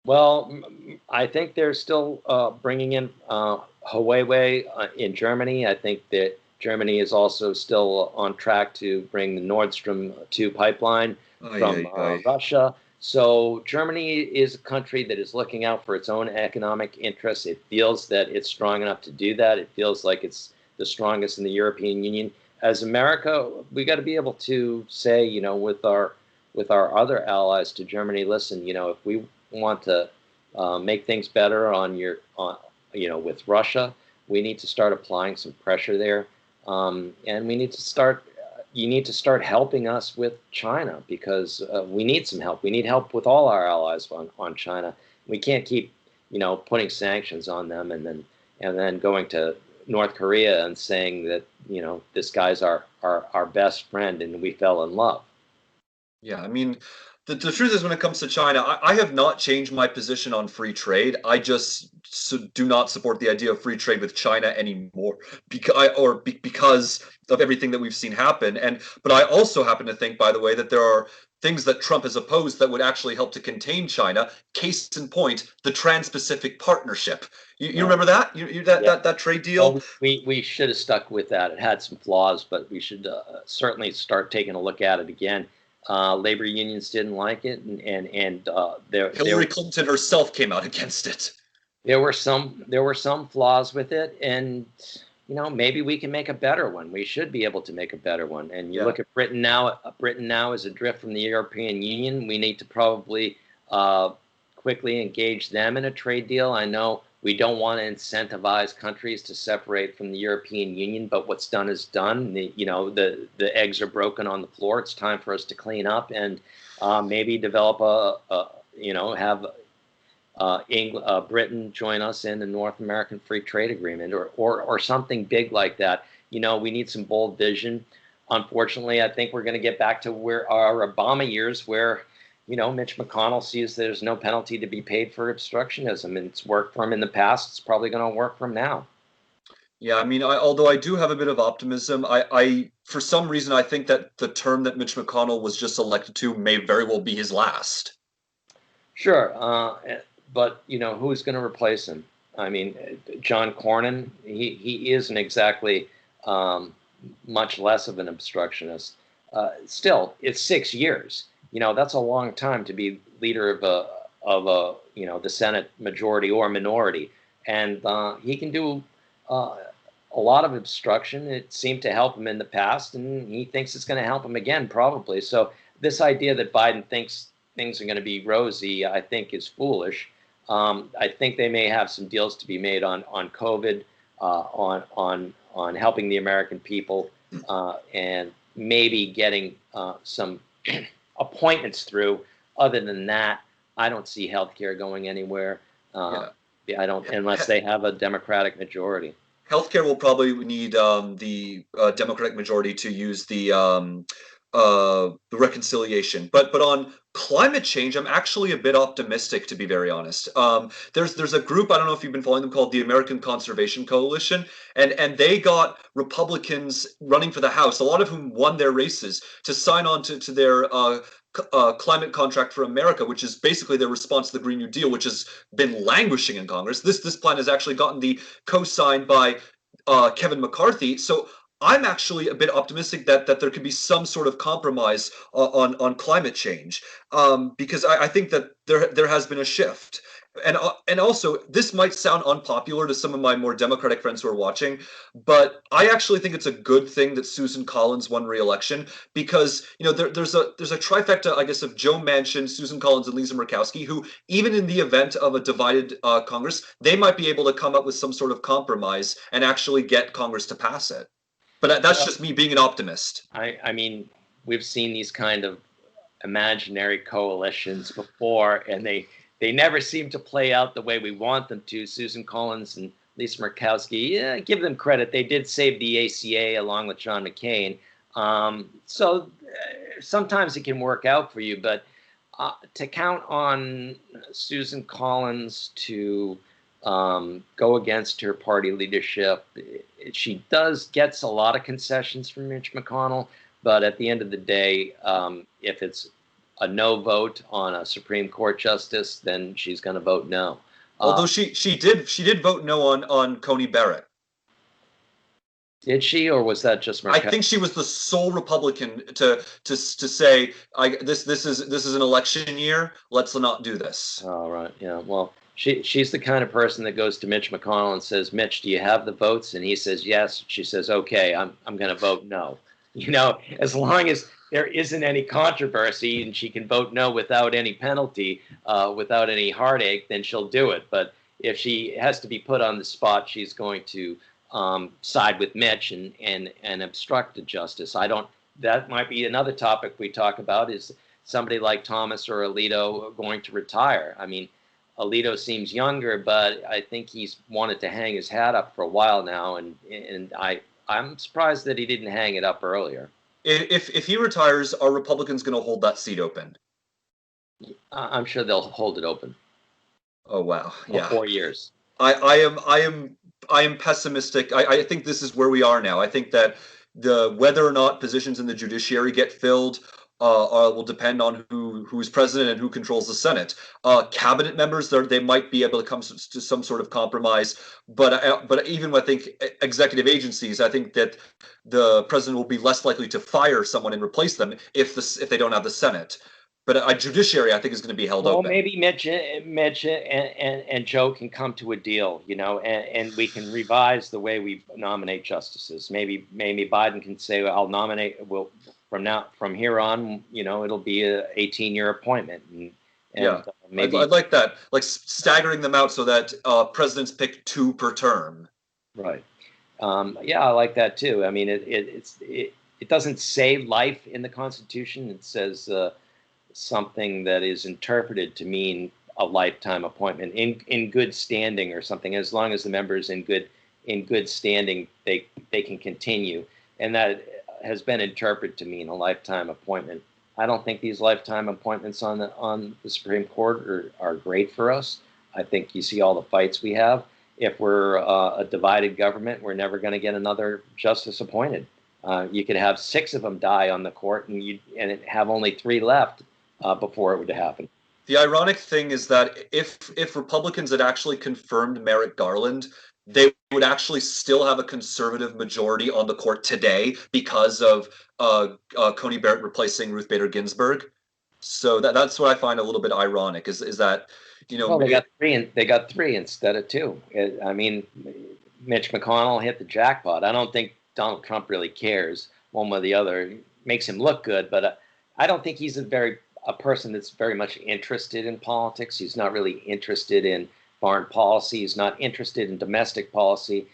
Speaker 2: Well, I think they're still bringing in Huawei in Germany. I think that Germany is also still on track to bring the Nord Stream 2 pipeline
Speaker 1: Ay,
Speaker 2: from
Speaker 1: ay, ay.
Speaker 2: Russia. So Germany is a country that is looking out for its own economic interests. It feels that it's strong enough to do that. It feels like it's the strongest in the European Union. As America, we got to be able to say, with our other allies to Germany, listen, if we want to make things better with Russia, we need to start applying some pressure there, and we need to start. You need to start helping us with China because we need some help. We need help with all our allies on China. We can't keep, putting sanctions on them and then going to North Korea and saying that this guy's our best friend and we fell in love.
Speaker 1: Yeah, I mean, the truth is, when it comes to China, I have not changed my position on free trade. I just do not support the idea of free trade with China anymore because of everything that we've seen happen. But I also happen to think, by the way, that there are things that Trump has opposed that would actually help to contain China. Case in point, the Trans-Pacific Partnership. You
Speaker 2: Right.
Speaker 1: remember that? That
Speaker 2: Yeah.
Speaker 1: that trade deal?
Speaker 2: Well, we should have stuck with that. It had some flaws, but we should certainly start taking a look at it again. Labor unions didn't like it, and
Speaker 1: Hillary Clinton herself came out against it.
Speaker 2: there were some flaws with it, and maybe we can make a better one. We should be able to make a better one. And you
Speaker 1: Yeah.
Speaker 2: look at Britain now. Britain now is adrift from the European Union. We need to probably uh, quickly engage them in a trade deal. I know we don't want to incentivize countries to separate from the European Union, but what's done is done. The eggs are broken on the floor. It's time for us to clean up and maybe develop have Britain join us in the North American Free Trade Agreement or something big like that. We need some bold vision. Unfortunately, I think we're going to get back to where our Obama years, where Mitch McConnell sees there's no penalty to be paid for obstructionism, and it's worked for him in the past. It's probably going to work for him now.
Speaker 1: Yeah, I mean, although I do have a bit of optimism, for some reason, I think that the term that Mitch McConnell was just elected to may very well be his last.
Speaker 2: Sure, but who's going to replace him? I mean, John Cornyn. He isn't exactly um, much less of an obstructionist. Still, it's 6 years. That's a long time to be leader of the Senate majority or minority, and he can do uh, a lot of obstruction. It seemed to help him in the past, and he thinks it's going to help him again, probably. So this idea that Biden thinks things are going to be rosy, I think, is foolish. I think they may have some deals to be made on COVID, on helping the American people, and maybe getting some appointments through. Other than that, I don't see healthcare going anywhere. Uh,
Speaker 1: Yeah.
Speaker 2: I don't, unless they have a Democratic majority.
Speaker 1: Healthcare will probably need the Democratic majority to use the reconciliation. But on climate change, I'm actually a bit optimistic, to be very honest. There's a group, I don't know if you've been following them, called the American Conservation Coalition, and they got Republicans running for the House, a lot of whom won their races, to sign on to their climate contract for America, which is basically their response to the Green New Deal, which has been languishing in Congress. This plan has actually gotten the co-signed by Kevin McCarthy. So I'm actually a bit optimistic that there could be some sort of compromise on climate change, because I think that there has been a shift. And also, this might sound unpopular to some of my more Democratic friends who are watching, but I actually think it's a good thing that Susan Collins won re-election, because there's a trifecta, I guess, of Joe Manchin, Susan Collins, and Lisa Murkowski, who, even in the event of a divided Congress, they might be able to come up with some sort of compromise and actually get Congress to pass it. But that's
Speaker 2: Well,
Speaker 1: just me being an optimist.
Speaker 2: I mean, we've seen these kind of imaginary coalitions before, and they never seem to play out the way we want them to. Susan Collins and Lisa Murkowski, yeah, give them credit. They did save the ACA along with John McCain. So sometimes it can work out for you, but to count on Susan Collins to go against her party leadership. She gets a lot of concessions from Mitch McConnell, but at the end of the day, if it's a no vote on a Supreme Court justice, then she's going to vote no.
Speaker 1: Although she did vote no on Coney Barrett.
Speaker 2: Did she, or was that just
Speaker 1: I
Speaker 2: Murkowski?
Speaker 1: think she was the sole Republican to say, this is an election year. Let's not do this.
Speaker 2: Oh, right. Yeah. Well, she's the kind of person that goes to Mitch McConnell and says, "Mitch, do you have the votes?" And he says, "Yes." She says, "Okay, I'm going to vote no." As long as there isn't any controversy and she can vote no without any penalty, without any heartache, then she'll do it. But if she has to be put on the spot, she's going to side with Mitch and obstruct the justice. I don't. That might be another topic we talk about, is somebody like Thomas or Alito going to retire. I mean, Alito seems younger, but I think he's wanted to hang his hat up for a while now, and I'm surprised that he didn't hang it up earlier.
Speaker 1: If he retires, are Republicans going to hold that seat open?
Speaker 2: I'm sure they'll hold it open
Speaker 1: Oh wow,
Speaker 2: for
Speaker 1: yeah.
Speaker 2: 4 years.
Speaker 1: I am pessimistic. I think this is where we are now. I think that whether or not positions in the judiciary get filled will depend on who's president and who controls the Senate. Cabinet members, they might be able to come to some sort of compromise, but even I think executive agencies, I think that the president will be less likely to fire someone and replace them if they don't have the Senate. But a judiciary, I think, is going to be held
Speaker 2: Well,
Speaker 1: open.
Speaker 2: maybe Mitch and Joe can come to a deal, and we can revise the way we nominate justices. Maybe Biden can say, well, "I'll nominate." Well, from here on, it'll be a 18-year appointment, and
Speaker 1: Yeah,
Speaker 2: maybe
Speaker 1: I'd like that, like staggering them out so that presidents pick two per term.
Speaker 2: right. Yeah, I like that too. I mean, it doesn't say life in the Constitution. It says something that is interpreted to mean a lifetime appointment in good standing or something. As long as the member is in good standing, they can continue, and that has been interpreted to mean a lifetime appointment. I don't think these lifetime appointments on the Supreme Court are great for us. I think you see all the fights we have. If we're a divided government, we're never going to get another justice appointed. You could have 6 of them die on the court, and have only 3 left before it would happen.
Speaker 1: The ironic thing is that if Republicans had actually confirmed Merrick Garland, they would actually still have a conservative majority on the court today because of Coney Barrett replacing Ruth Bader Ginsburg. So that's what I find a little bit ironic is that
Speaker 2: Well, they got 3, and they got 3 instead of 2. I mean, Mitch McConnell hit the jackpot. I don't think Donald Trump really cares one way or the other. It makes him look good, but I don't think he's a person that's very much interested in politics. He's not really interested in foreign policy. He's not interested in domestic policy.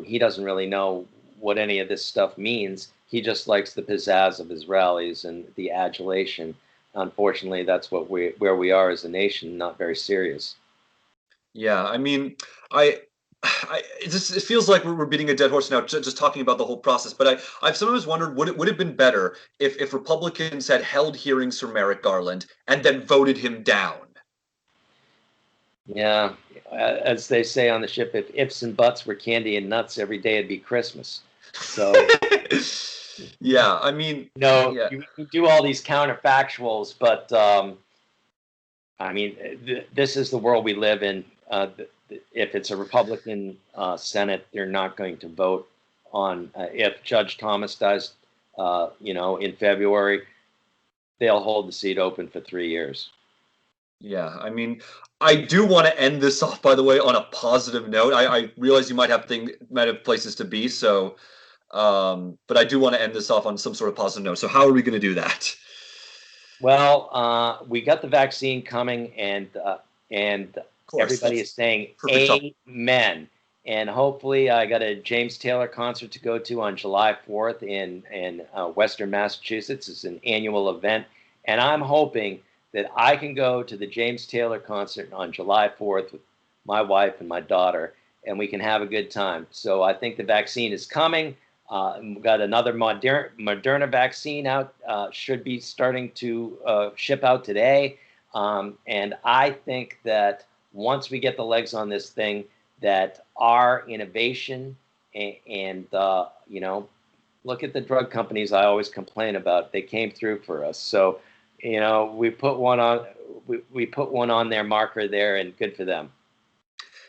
Speaker 2: He doesn't really know what any of this stuff means. He just likes the pizzazz of his rallies and the adulation. Unfortunately, that's where we are as a nation. Not very serious.
Speaker 1: Yeah, I mean, it feels like we're beating a dead horse now, just talking about the whole process. But I've sometimes wondered, would it have been better if Republicans had held hearings for Merrick Garland and then voted him down?
Speaker 2: Yeah, as they say on the ship, if ifs and buts were candy and nuts, every day it'd be Christmas. So
Speaker 1: Yeah, I mean, yeah,
Speaker 2: you can do all these counterfactuals, but I mean, this is the world we live in. If it's a Republican Senate, they're not going to vote on. If Judge Thomas dies, in February, they'll hold the seat open for 3 years.
Speaker 1: yeah. I mean, I do want to end this off, by the way, on a positive note. I realize you might have places to be, so but I do want to end this off on some sort of positive note. So how are we going to do that?
Speaker 2: Well, we got the vaccine coming, and
Speaker 1: Of course,
Speaker 2: everybody
Speaker 1: that's
Speaker 2: is saying
Speaker 1: perfect.
Speaker 2: amen. And hopefully, I got a James Taylor concert to go to on July 4th in Western Massachusetts. It's an annual event, and I'm hoping that I can go to the James Taylor concert on July 4th with my wife and my daughter, and we can have a good time. So I think the vaccine is coming. We've got another Moderna vaccine out, should be starting to ship out today. And I think that once we get the legs on this thing, that our innovation and you know, look at the drug companies I always complain about. They came through for us. So, you know, we put one on. We put one on their marker there, and good for them.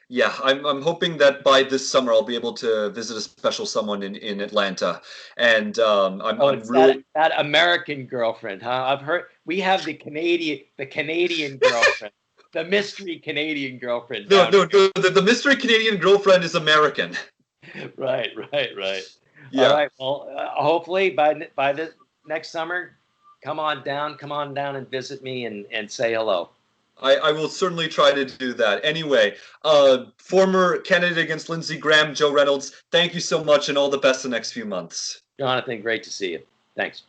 Speaker 1: Yeah, I'm hoping that by this summer I'll be able to visit a special someone in Atlanta, and
Speaker 2: Oh,
Speaker 1: I'm
Speaker 2: it's that
Speaker 1: really
Speaker 2: that American girlfriend, huh? I've heard we have the Canadian girlfriend, the mystery Canadian girlfriend
Speaker 1: no,
Speaker 2: down
Speaker 1: no, no, the mystery Canadian girlfriend is American.
Speaker 2: here. Right, right, right. All
Speaker 1: Yeah,
Speaker 2: right. Well, hopefully by the next summer, come on down and visit me and say hello.
Speaker 1: I will certainly try to do that. Anyway, former candidate against Lindsey Graham, Joe Reynolds, thank you so much, and all the best the next few months.
Speaker 2: Jonathan, great to see you. Thanks.